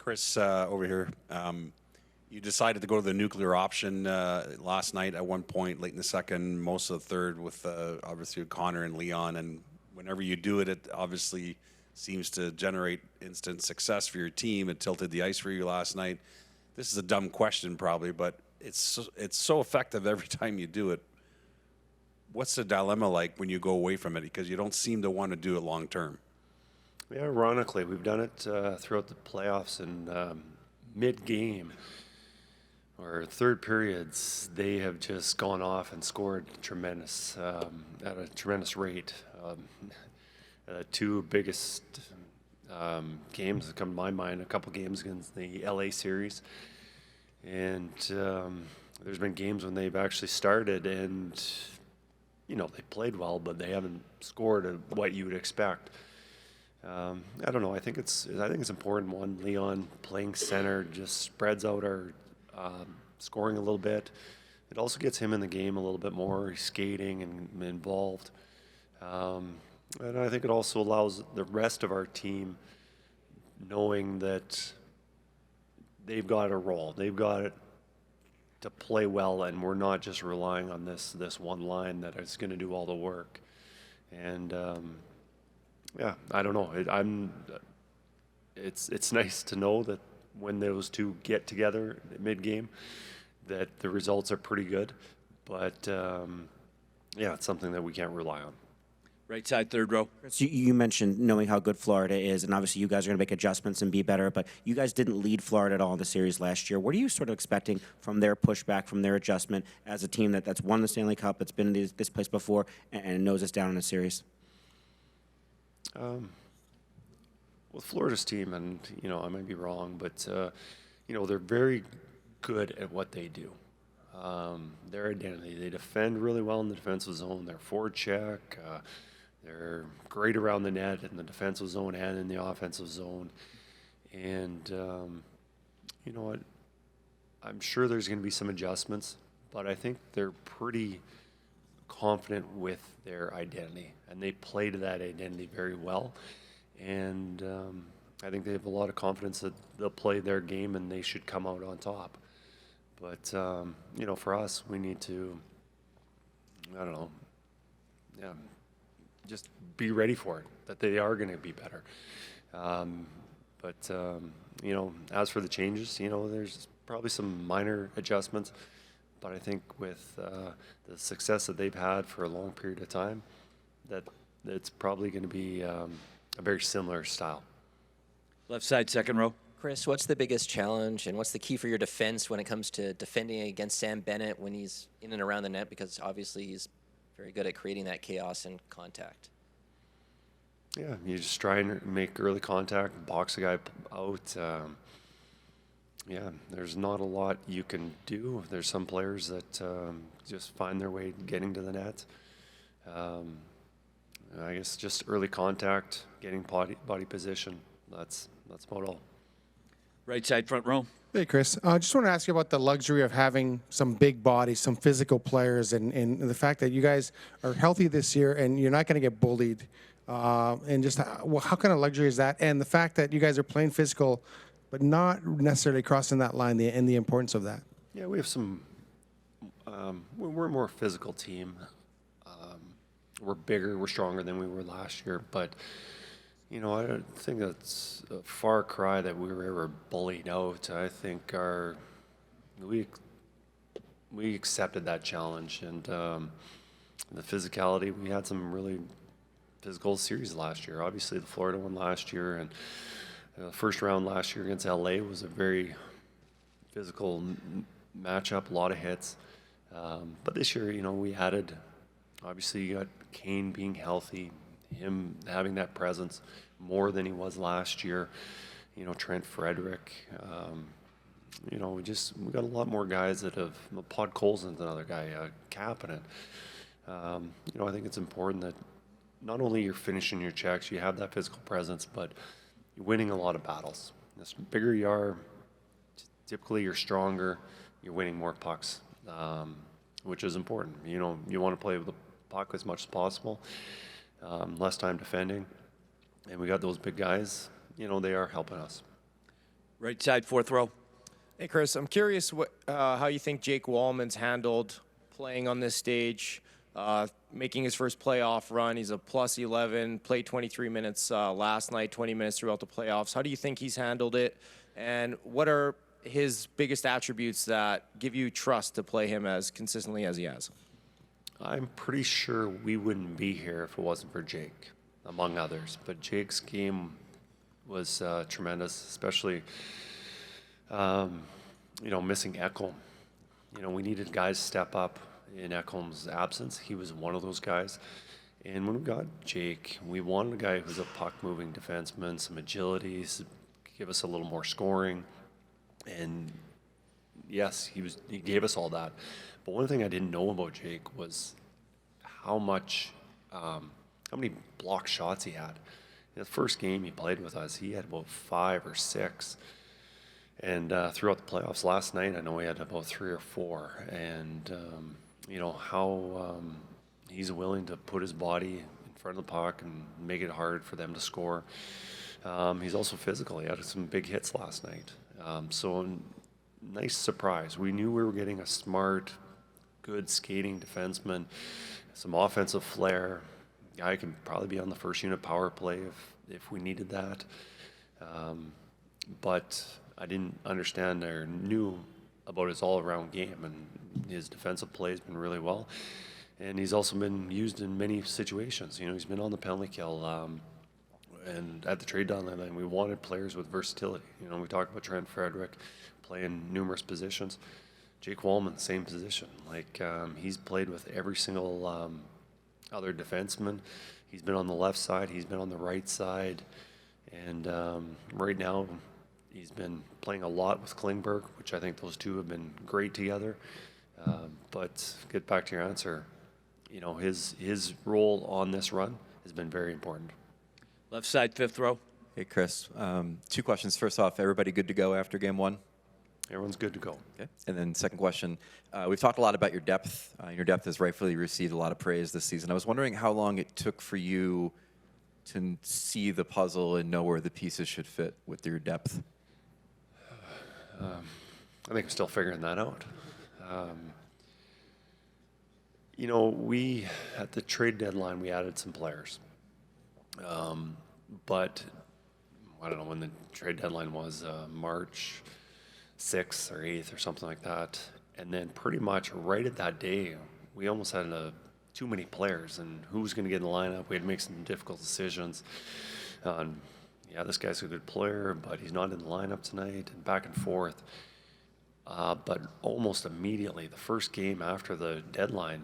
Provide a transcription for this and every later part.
Kris, over here. You decided to go to the nuclear option last night at one point, late in the second, most of the third, with obviously Connor and Leon. And whenever you do it, it obviously seems to generate instant success for your team. It tilted the ice for you last night. This is a dumb question, probably, but it's so effective every time you do it. What's the dilemma like when you go away from it? Because you don't seem to want to do it long term. Yeah, ironically, we've done it throughout the playoffs and mid-game or third periods. They have just gone off and scored tremendous at a tremendous rate. Two biggest games that come to my mind, a couple games against the LA series. And there's been games when they've actually started and, you know, they played well, but they haven't scored what you would expect. I don't know. I think it's important. One, Leon playing center just spreads out our scoring a little bit. It also gets him in the game a little bit more. He's skating and involved. And I think it also allows the rest of our team knowing that they've got a role. They've got it to play well, and we're not just relying on this one line that is going to do all the work. And yeah, I don't know. It's nice to know that when those two get together mid-game, that the results are pretty good. But yeah, it's something that we can't rely on. Right side, third row. So you mentioned knowing how good Florida is, and obviously you guys are going to make adjustments and be better, but you guys didn't lead Florida at all in the series last year. What are you sort of expecting from their pushback, from their adjustment as a team that's won the Stanley Cup, that's been in this place before, and knows it's down in a series? With Florida's team, and, you know, I might be wrong, but, you know, they're very good at what they do. Their identity, they defend really well in the defensive zone. Their forecheck, they're great around the net in the defensive zone and in the offensive zone. And, you know what, I'm sure there's going to be some adjustments, but I think they're pretty confident with their identity, and they play to that identity very well. And I think they have a lot of confidence that they'll play their game and they should come out on top. But, you know, for us, we need to, I don't know, yeah, just be ready for it, that they are going to be better. But, you know, as for the changes, you know, there's probably some minor adjustments. But I think with the success that they've had for a long period of time, that it's probably going to be a very similar style. Left side, second row. Kris, what's the biggest challenge and what's the key for your defense when it comes to defending against Sam Bennett when he's in and around the net? Because obviously he's very good at creating that chaos and contact. Yeah, you just try and make early contact, box a guy out. Yeah, there's not a lot you can do. There's some players that just find their way getting to the net. I guess just early contact, getting body position. That's about all. Right side, front row. Hey, Kris. I just want to ask you about the luxury of having some big bodies, some physical players, and the fact that you guys are healthy this year and you're not going to get bullied. And just how kind of luxury is that? And the fact that you guys are playing physical but not necessarily crossing that line, and the importance of that. Yeah, we have some, we're a more physical team. We're bigger, we're stronger than we were last year, but, you know, I don't think that's a far cry that we were ever bullied out. I think we accepted that challenge, and the physicality, we had some really physical series last year. Obviously, the Florida one last year, and first round last year against LA was a very physical matchup, a lot of hits. But this year, you know, we added, obviously you got Kane being healthy, him having that presence more than he was last year. You know, Trent Frederick. You know, we got a lot more guys that have, Pod Colson's another guy, Kapanen. You know, I think it's important that not only you're finishing your checks, you have that physical presence, but you're winning a lot of battles. The bigger you are, typically you're stronger, you're winning more pucks, which is important. You know, you want to play with the puck as much as possible, less time defending, and we got those big guys. You know, they are helping us. Right side, fourth row. Hey, Kris, I'm curious how you think Jake Walman's handled playing on this stage, making his first playoff run. He's a plus 11, played 23 minutes last night, 20 minutes throughout the playoffs. How do you think he's handled it? And what are his biggest attributes that give you trust to play him as consistently as he has? I'm pretty sure we wouldn't be here if it wasn't for Jake, among others. But Jake's game was tremendous, especially, missing Ekholm. We needed guys to step up in Ekholm's absence. He was one of those guys. And when we got Jake, we wanted a guy who's a puck-moving defenseman, some agility, give us a little more scoring. And yes, he gave us all that. But one thing I didn't know about Jake was how many block shots he had. In the first game he played with us, he had about 5 or 6. And throughout the playoffs last night, I know he had about 3 or 4. And, how he's willing to put his body in front of the puck and make it hard for them to score. He's also physical. He had some big hits last night. Nice surprise. We knew we were getting a smart, good skating defenseman, some offensive flair. Guy can probably be on the first unit power play if we needed that. But I didn't understand or knew about his all-around game, and his defensive play has been really well. And he's also been used in many situations. He's been on the penalty kill. And at the trade deadline, we wanted players with versatility. We talked about Trent Frederick playing numerous positions. Jake Walman, same position. He's played with every single other defenseman. He's been on the left side. He's been on the right side. And right now, he's been playing a lot with Klingberg, which I think those two have been great together. But get back to your answer, his role on this run has been very important. Left side, fifth row. Hey, Kris. 2 questions. First off, everybody good to go after game 1? Everyone's good to go. Okay. And then second question, we've talked a lot about your depth. Your depth has rightfully received a lot of praise this season. I was wondering how long it took for you to see the puzzle and know where the pieces should fit with your depth. I think I'm still figuring that out. We, at the trade deadline, we added some players. But I don't know when the trade deadline was, March 6th or 8th or something like that. And then pretty much right at that day, we almost had too many players, and who was going to get in the lineup. We had to make some difficult decisions. This guy's a good player, but he's not in the lineup tonight, and back and forth. But almost immediately, the first game after the deadline,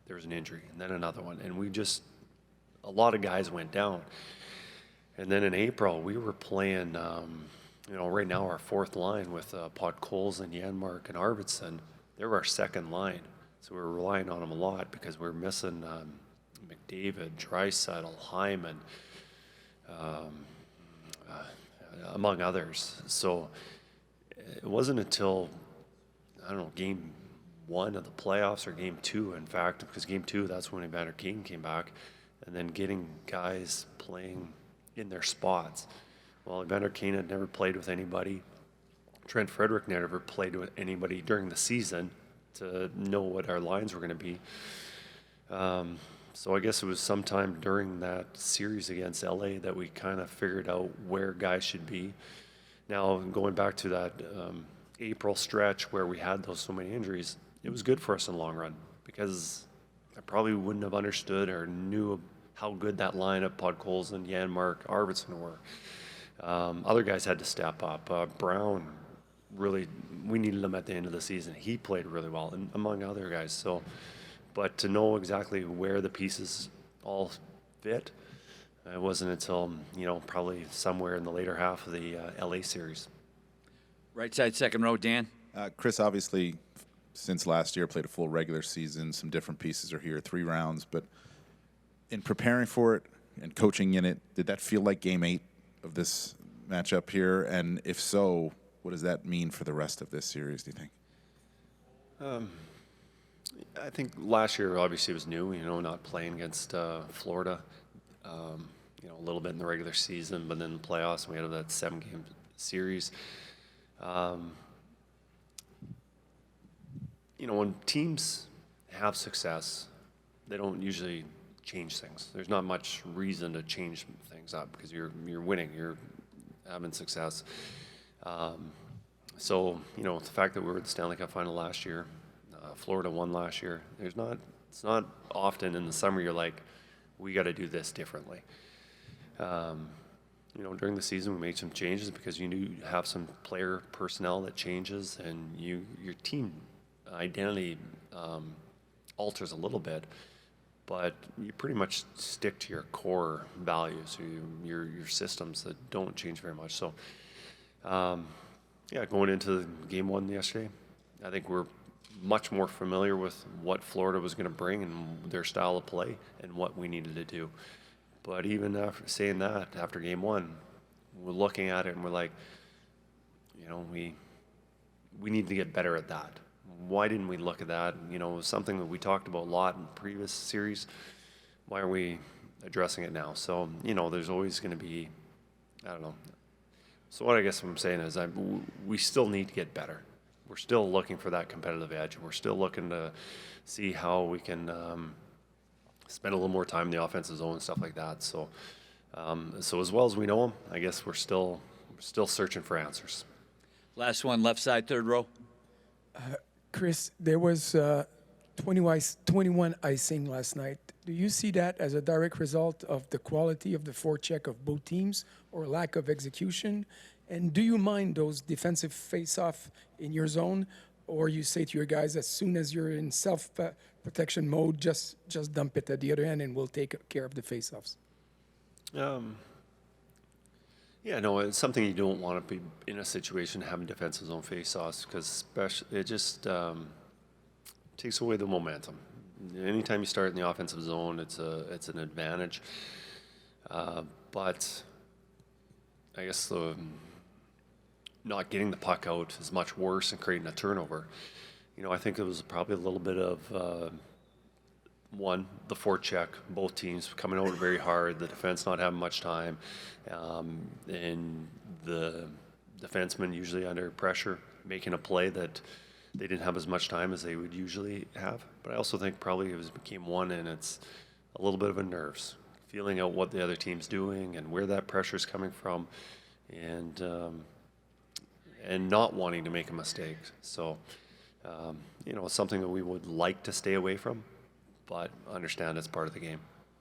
there was an injury, and then another one. And a lot of guys went down. And then in April, we were playing, right now our fourth line with Podkolzin, Janmark, and Arvidsson. They were our second line. So we were relying on them a lot because we were missing McDavid, Draisaitl, Hyman, among others. So it wasn't until, game 1 of the playoffs or game 2, in fact, because game 2, that's when Evander Kane came back, and then getting guys playing in their spots. Well, Evander Kane had never played with anybody. Trent Frederick never played with anybody during the season to know what our lines were going to be. So I guess it was sometime during that series against LA that we kind of figured out where guys should be. Now, going back to that April stretch where we had so many injuries, it was good for us in the long run because I probably wouldn't have understood or knew how good that lineup, Podkolzin, Janmark, Arvidsson were. Other guys had to step up. Brown, really, we needed him at the end of the season. He played really well, and among other guys. But to know exactly where the pieces all fit, it wasn't until, probably somewhere in the later half of the LA series. Right side, second row, Dan. Kris, obviously, since last year, played a full regular season. Some different pieces are here, 3 rounds. But in preparing for it and coaching in it, did that feel like game 8 of this matchup here? And if so, what does that mean for the rest of this series, do you think? I think last year obviously was new, not playing against Florida, a little bit in the regular season, but then the playoffs, we had that 7-game series. You know, when teams have success, they don't usually change things. There's not much reason to change things up because you're winning, you're having success. So, you know, the fact that we were at the Stanley Cup Final last year, Florida won last year, it's not often in the summer you're like, we got to do this differently. You know, during the season we made some changes because you knew you have some player personnel that changes and your team identity alters a little bit, but you pretty much stick to your core values, your systems that don't change very much. So, yeah, going into game one yesterday, I think we're much more familiar with what Florida was going to bring and their style of play and what we needed to do. But even after saying that, after game one, we're looking at it and we're like, you know, we need to get better at that. Why didn't we look at that? You know, it was something that we talked about a lot in previous series. Why are we addressing it now? So, you know, there's always going to be, I don't know. So what I guess I'm saying is we still need to get better. We're still looking for that competitive edge. We're still looking to see how we can spend a little more time in the offensive zone and stuff like that. So, so as well as we know them, I guess we're still searching for answers. Last one, left side, third row. Kris, there was 21 icing last night. Do you see that as a direct result of the quality of the forecheck of both teams or lack of execution? And do you mind those defensive face-off in your zone? Or you say to your guys, as soon as you're in self-protection mode, just dump it at the other end and we'll take care of the face-offs? Yeah, no, it's something you don't want to be in a situation having defensive zone face-offs because it just takes away the momentum. Anytime you start in the offensive zone, it's an advantage. But I guess not getting the puck out is much worse than creating a turnover. You know, I think it was probably a little bit of the forecheck, both teams coming out very hard, the defense not having much time, and the defenseman usually under pressure making a play that they didn't have as much time as they would usually have. But I also think probably it became one, and it's a little bit of a nerves, feeling out what the other team's doing and where that pressure is coming from, and not wanting to make a mistake. So, you know, it's something that we would like to stay away from, but understand it's part of the game.